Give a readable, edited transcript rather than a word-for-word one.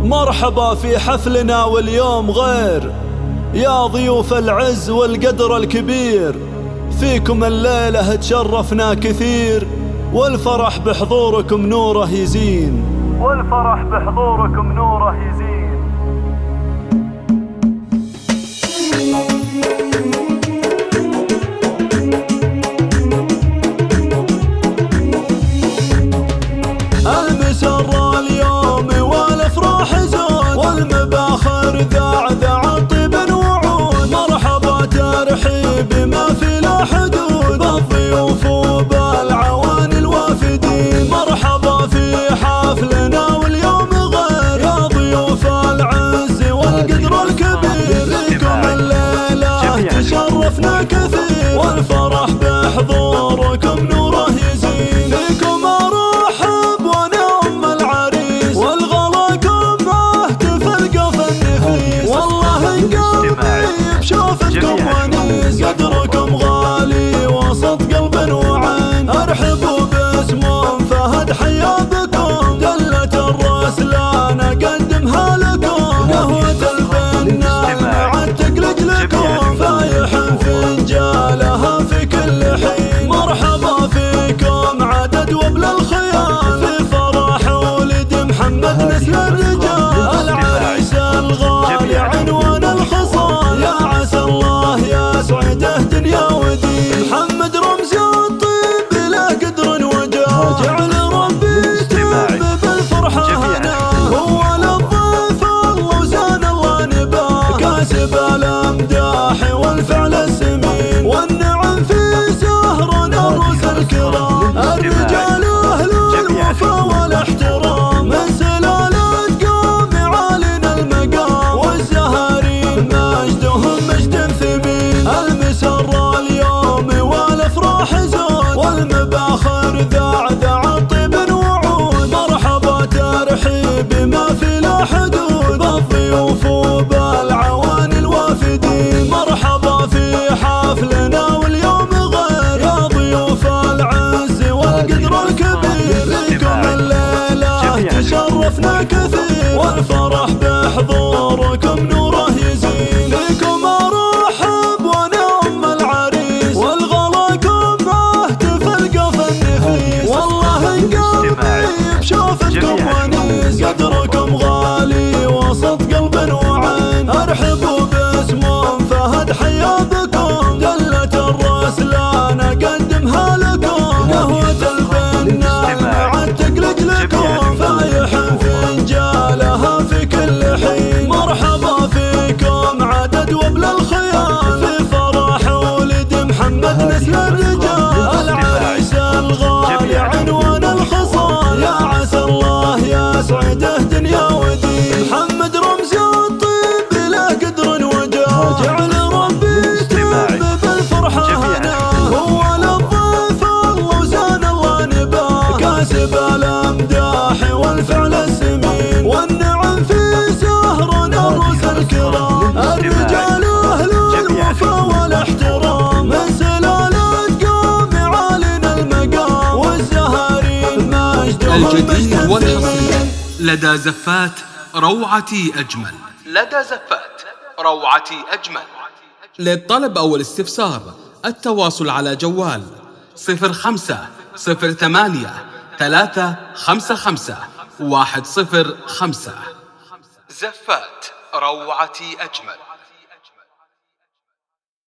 مرحبا في حفلنا واليوم غير، يا ضيوف العز والقدر الكبير، فيكم الليلة تشرفنا كثير، والفرح بحضوركم نوره يزين، والفرح بحضوركم نوره يزين. المسرة اليوم والافراح زود، والمباخر ذاع طيب وعود، مرحبا ترحيب ما في له حدود، بالضيوف وبالعوان الوافدين، مرحبا في حفلنا واليوم غير، يا ضيوف العز والقدر الكبير، فيكم الليلة تشرفنا كثير، والفرح بحضوركم نوره يزين، فيكم شوفتكم ونيس، قدركم غالي وسط قلب وعين، ارحبوا باسم فهد حيا بكم، دلة الرسلان اقدمها لكم، قهوة الفنان مع التقلج لكم، فايح فنجالها في كل حين، مرحبا فيكم عدد وبلا الخيال، في فرح ولد محمد نسل الرجال، العريس الغالي عنوان الخصال، يا عسى الله يسعده دنيا ودين، محمد رمز الطيب له قدر وجاه، جعل ربي يتم بالفرحة هنا، هو للضيف الله وزان الله نباه، كاسب الامداح والفعل السمين، والنعم في زهرنا روس الكرام، الرجال اهل الوفا والاحترام، من سلالة قوم عالين المقام، والزهرين مجدهم مجد ثمين، المسرة اليوم والافراح زود، والمباخر ذاع طيب وعود، مرحبا ترحيب ما في له حدود، بالضيوف وبالعوان الوافدين، مرحبا في حفلنا واليوم غير، يا ضيوف العز والقدر الكبير، فيكم الليلة تشرفنا كثير، والفرح بحضوركم نوره يزين، فيكم ارحب ونعم العريس، والغلاكم اهتف القف النفيس، والله قلبي بشوفتكم ونيس، قدركم غالي وسط قلب وعين، ارحبوا باسم فهد حيا بكم، دلة الرسلان اقدمها لكم، قهوة الفنان مع التقلج لكم، فايح فنجالها في كل حين، مرحبا فيكم عدد وبلا الخيال، في فرح ولد محمد نسل الرجال، العريس الغالي عنوان الخصال، يا عسى الله يسعده دنيا ودين، محمد رمز الطيب له قدر وجاه، جعل ربي يتم بالفرحة هنا، هو للضيف الله وزان الله نباه، كاسب الامداح والفعل السمين، والنعم في زهرنا روس الكرام، الرجال اهل الوفا والاحترام، من سلالة قوم عالين المقام، والزهرين مجدهم الجديد والحصري لدى زفات روعتي أجمل، لدى زفات روعتي أجمل. للطلب أو الاستفسار التواصل على جوال 0508355105. زفات روعتي أجمل.